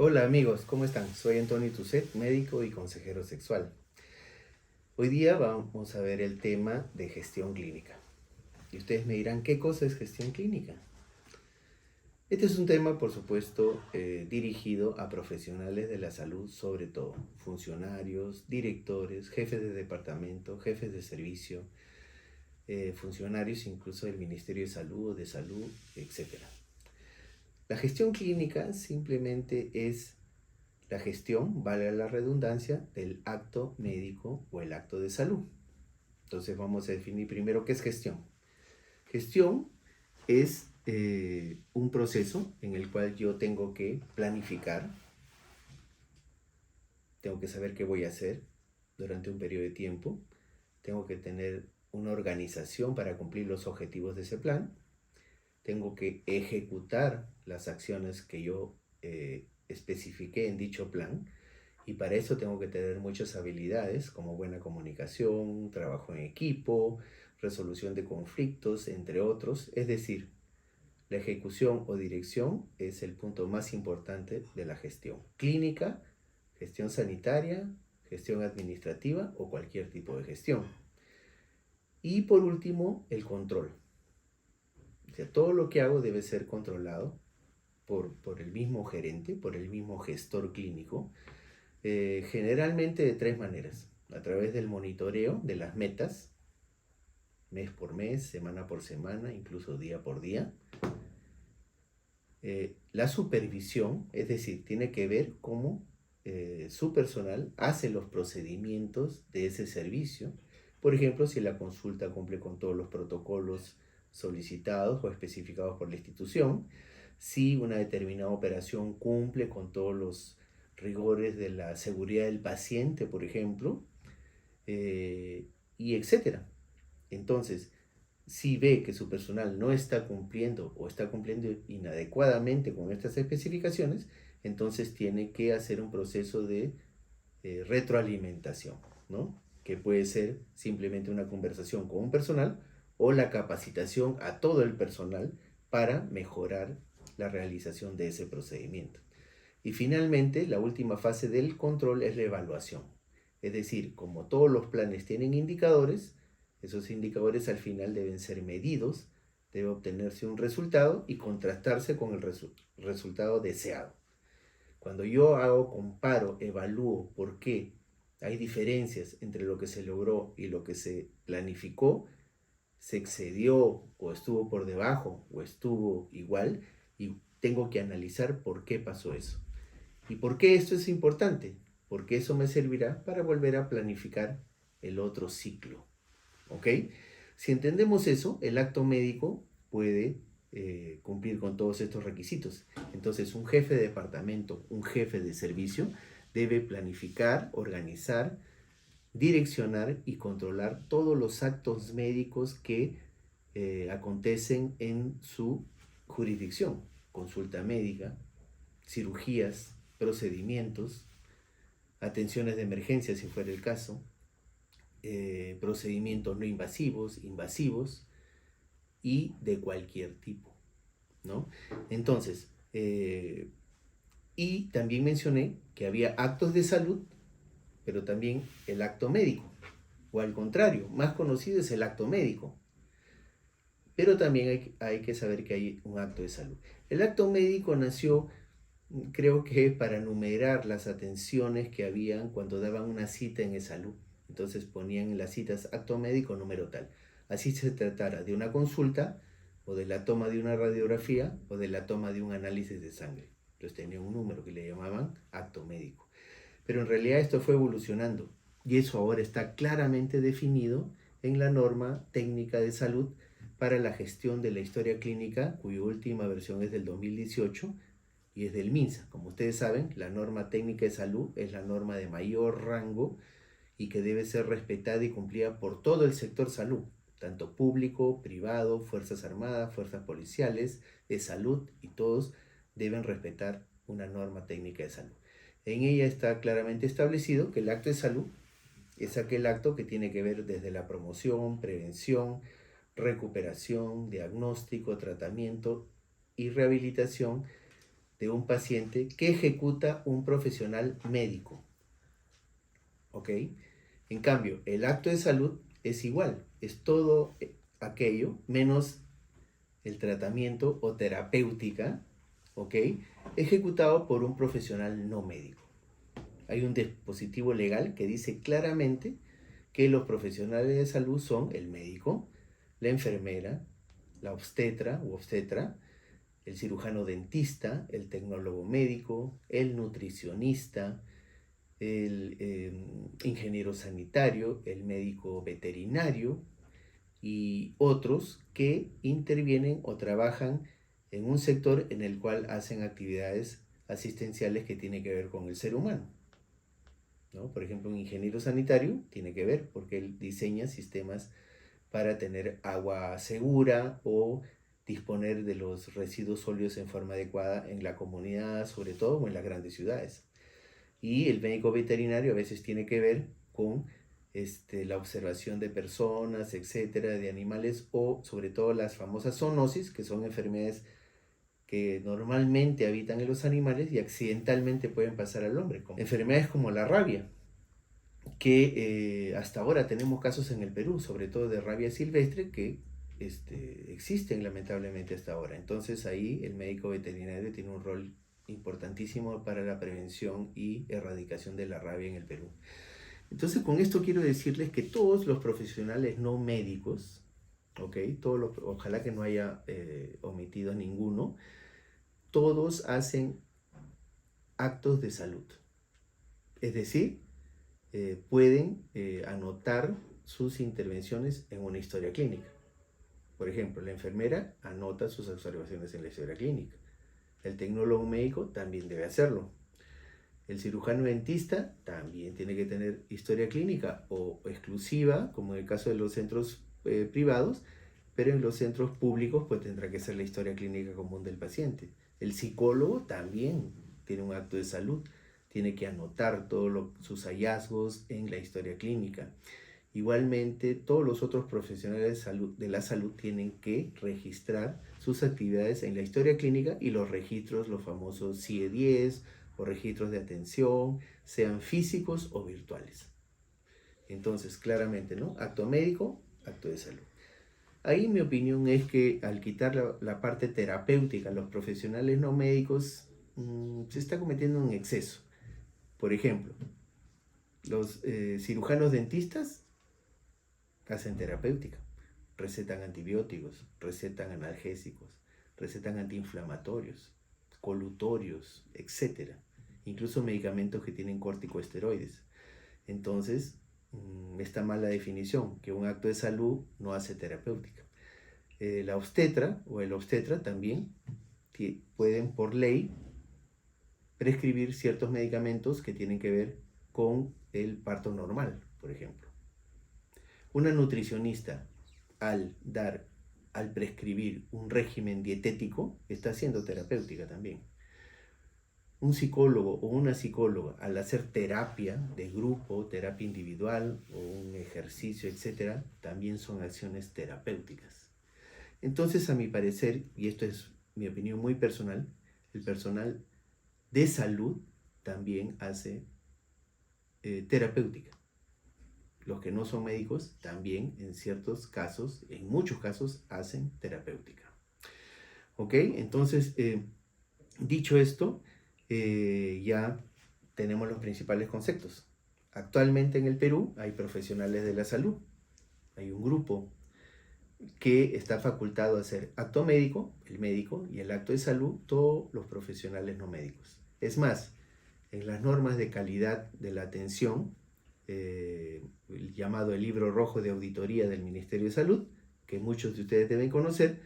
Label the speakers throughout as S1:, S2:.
S1: Hola amigos, ¿cómo están? Soy Antonio Tucet, médico y consejero sexual. Hoy día vamos a ver el tema de gestión clínica. Y ustedes me dirán, ¿qué cosa es gestión clínica? Este es un tema, por supuesto, dirigido a profesionales de la salud, sobre todo, funcionarios, directores, jefes de departamento, jefes de servicio, funcionarios incluso del Ministerio de Salud, etc. La gestión clínica simplemente es la gestión, vale la redundancia, del acto médico o el acto de salud. Entonces vamos a definir primero qué es gestión. Gestión es un proceso en el cual yo tengo que planificar, tengo que saber qué voy a hacer durante un periodo de tiempo, tengo que tener una organización para cumplir los objetivos de ese plan, tengo que ejecutar las acciones que yo especifiqué en dicho plan. Y para eso tengo que tener muchas habilidades como buena comunicación, trabajo en equipo, resolución de conflictos, entre otros. Es decir, la ejecución o dirección es el punto más importante de la gestión clínica, gestión sanitaria, gestión administrativa o cualquier tipo de gestión. Y por último, el control. O sea, todo lo que hago debe ser controlado por el mismo gerente, por el mismo gestor clínico, generalmente de tres maneras. A través del monitoreo de las metas, mes por mes, semana por semana, incluso día por día. La supervisión, es decir, tiene que ver cómo su personal hace los procedimientos de ese servicio. Por ejemplo, si la consulta cumple con todos los protocolos solicitados o especificados por la institución, si una determinada operación cumple con todos los rigores de la seguridad del paciente, por ejemplo, y etcétera. Entonces, si ve que su personal no está cumpliendo o está cumpliendo inadecuadamente con estas especificaciones, entonces tiene que hacer un proceso de retroalimentación, ¿no? Que puede ser simplemente una conversación con un personal o la capacitación a todo el personal para mejorar la realización de ese procedimiento. Y finalmente, la última fase del control es la evaluación. Es decir, como todos los planes tienen indicadores, esos indicadores al final deben ser medidos, debe obtenerse un resultado y contrastarse con el resultado deseado. Cuando yo comparo, evalúo por qué hay diferencias entre lo que se logró y lo que se planificó, se excedió o estuvo por debajo o estuvo igual, y tengo que analizar por qué pasó eso. ¿Y por qué esto es importante? Porque eso me servirá para volver a planificar el otro ciclo. ¿Ok? Si entendemos eso, el acto médico puede cumplir con todos estos requisitos. Entonces, un jefe de departamento, un jefe de servicio, debe planificar, organizar, direccionar y controlar todos los actos médicos que acontecen en su jurisdicción. Consulta médica, cirugías, procedimientos, atenciones de emergencia si fuera el caso, procedimientos no invasivos, invasivos y de cualquier tipo, ¿no? Entonces, y también mencioné que había actos de salud, pero también el acto médico, o al contrario, más conocido es el acto médico, pero también hay que saber que hay un acto de salud. El acto médico nació, creo que para numerar las atenciones que habían cuando daban una cita en salud. Entonces ponían en las citas acto médico número tal. Así se tratara de una consulta o de la toma de una radiografía o de la toma de un análisis de sangre. Entonces tenía un número que le llamaban acto médico. Pero en realidad esto fue evolucionando y eso ahora está claramente definido en la norma técnica de salud para la gestión de la historia clínica, cuya última versión es del 2018 y es del MINSA. Como ustedes saben, la norma técnica de salud es la norma de mayor rango y que debe ser respetada y cumplida por todo el sector salud, tanto público, privado, fuerzas armadas, fuerzas policiales, de salud, y todos deben respetar una norma técnica de salud. En ella está claramente establecido que el acto de salud es aquel acto que tiene que ver desde la promoción, prevención, recuperación, diagnóstico, tratamiento y rehabilitación de un paciente que ejecuta un profesional médico. ¿Ok? En cambio, el acto de salud es igual, es todo aquello menos el tratamiento o terapéutica, ¿ok? Ejecutado por un profesional no médico. Hay un dispositivo legal que dice claramente que los profesionales de salud son el médico, la enfermera, la obstetra u obstetra, el cirujano dentista, el tecnólogo médico, el nutricionista, el ingeniero sanitario, el médico veterinario y otros que intervienen o trabajan en un sector en el cual hacen actividades asistenciales que tienen que ver con el ser humano, ¿no? Por ejemplo, un ingeniero sanitario tiene que ver porque él diseña sistemas para tener agua segura o disponer de los residuos sólidos en forma adecuada en la comunidad, sobre todo o en las grandes ciudades. Y el médico veterinario a veces tiene que ver con la observación de personas, etcétera, de animales o sobre todo las famosas zoonosis, que son enfermedades que normalmente habitan en los animales y accidentalmente pueden pasar al hombre, como enfermedades como la rabia, que hasta ahora tenemos casos en el Perú, sobre todo de rabia silvestre, que existen lamentablemente hasta ahora. Entonces ahí el médico veterinario tiene un rol importantísimo para la prevención y erradicación de la rabia en el Perú. Entonces con esto quiero decirles que todos los profesionales no médicos, ¿okay? Ojalá que no haya omitido ninguno, todos hacen actos de salud. Es decir, pueden anotar sus intervenciones en una historia clínica. Por ejemplo, la enfermera anota sus observaciones en la historia clínica. El tecnólogo médico también debe hacerlo. El cirujano dentista también tiene que tener historia clínica o exclusiva, como en el caso de los centros privados, pero en los centros públicos pues tendrá que ser la historia clínica común del paciente. El psicólogo también tiene un acto de salud, tiene que anotar todos sus hallazgos en la historia clínica. Igualmente, todos los otros profesionales de la salud tienen que registrar sus actividades en la historia clínica y los registros, los famosos CIE-10 o registros de atención, sean físicos o virtuales. Entonces, claramente, ¿no? Acto médico, acto de salud. Ahí mi opinión es que al quitar la parte terapéutica a los profesionales no médicos, se está cometiendo un exceso. Por ejemplo, los cirujanos dentistas hacen terapéutica, recetan antibióticos, recetan analgésicos, recetan antiinflamatorios, colutorios, etc. Incluso medicamentos que tienen corticosteroides. Entonces, esta mala definición, que un acto de salud no hace terapéutica. La obstetra o el obstetra también pueden por ley prescribir ciertos medicamentos que tienen que ver con el parto normal, por ejemplo. Una nutricionista, al prescribir un régimen dietético, está haciendo terapéutica también. Un psicólogo o una psicóloga, al hacer terapia de grupo, terapia individual o un ejercicio, etc., también son acciones terapéuticas. Entonces, a mi parecer, y esto es mi opinión muy personal, el personal de salud también hace terapéutica. Los que no son médicos también en ciertos casos, en muchos casos, hacen terapéutica. ¿Ok? Entonces, dicho esto, ya tenemos los principales conceptos. Actualmente en el Perú hay profesionales de la salud. Hay un grupo que está facultado a hacer acto médico, el médico, y el acto de salud, todos los profesionales no médicos. Es más, en las normas de calidad de la atención, el llamado el libro rojo de auditoría del Ministerio de Salud, que muchos de ustedes deben conocer,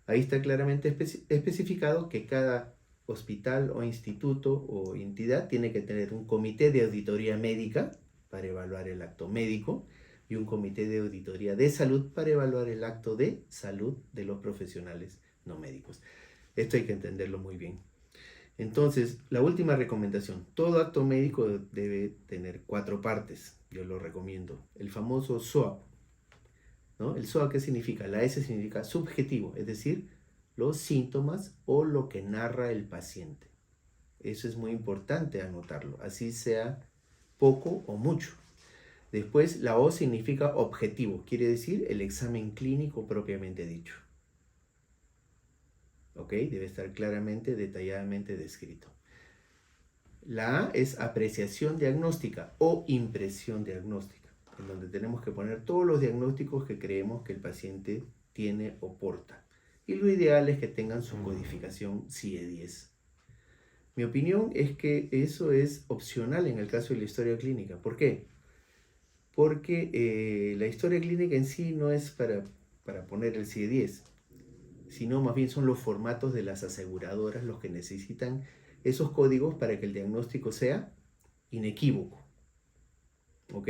S1: ahí está claramente especificado que cada hospital o instituto o entidad tiene que tener un comité de auditoría médica para evaluar el acto médico y un comité de auditoría de salud para evaluar el acto de salud de los profesionales no médicos. Esto hay que entenderlo muy bien. Entonces, la última recomendación, todo acto médico debe tener 4 partes, yo lo recomiendo. El famoso SOAP, ¿no? El SOAP, ¿qué significa? La S significa subjetivo, es decir, los síntomas o lo que narra el paciente. Eso es muy importante anotarlo, así sea poco o mucho. Después, la O significa objetivo, quiere decir el examen clínico propiamente dicho. ¿Ok? Debe estar claramente, detalladamente descrito. La A es apreciación diagnóstica o impresión diagnóstica, en donde tenemos que poner todos los diagnósticos que creemos que el paciente tiene o porta. Y lo ideal es que tengan su codificación CIE-10. Mi opinión es que eso es opcional en el caso de la historia clínica. ¿Por qué? Porque la historia clínica en sí no es para poner el CIE-10, sino más bien son los formatos de las aseguradoras los que necesitan esos códigos para que el diagnóstico sea inequívoco. ¿Ok?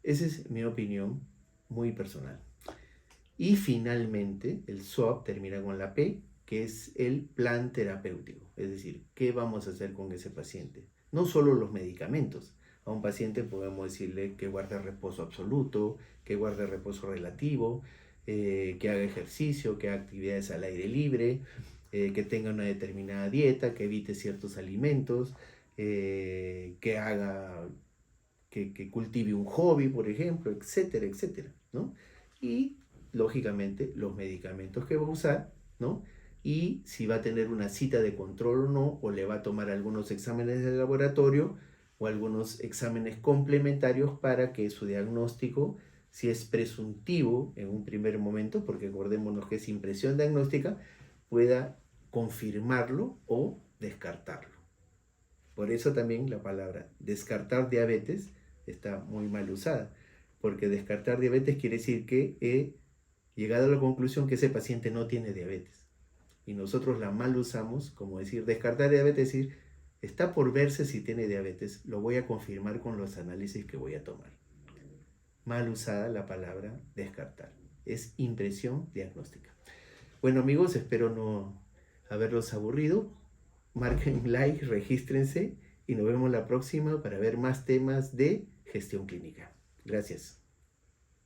S1: Esa es mi opinión muy personal. Y finalmente, el SWOT termina con la P, que es el plan terapéutico. Es decir, ¿qué vamos a hacer con ese paciente? No solo los medicamentos. A un paciente podemos decirle que guarde reposo absoluto, que guarde reposo relativo, que haga ejercicio, que haga actividades al aire libre, que tenga una determinada dieta, que evite ciertos alimentos, que haga, que cultive un hobby, por ejemplo, etcétera, etcétera, ¿no? Y lógicamente los medicamentos que va a usar, ¿no? Y si va a tener una cita de control o no, o le va a tomar algunos exámenes de laboratorio o algunos exámenes complementarios para que su diagnóstico, si es presuntivo en un primer momento, porque acordémonos que es impresión diagnóstica, pueda confirmarlo o descartarlo. Por eso también la palabra descartar diabetes está muy mal usada, porque descartar diabetes quiere decir que he llegado a la conclusión que ese paciente no tiene diabetes. Y nosotros la mal usamos como decir descartar diabetes, decir está por verse si tiene diabetes, lo voy a confirmar con los análisis que voy a tomar. Mal usada la palabra descartar, es impresión diagnóstica. Bueno amigos, espero no haberlos aburrido. Marquen like, regístrense y nos vemos la próxima para ver más temas de gestión clínica. Gracias.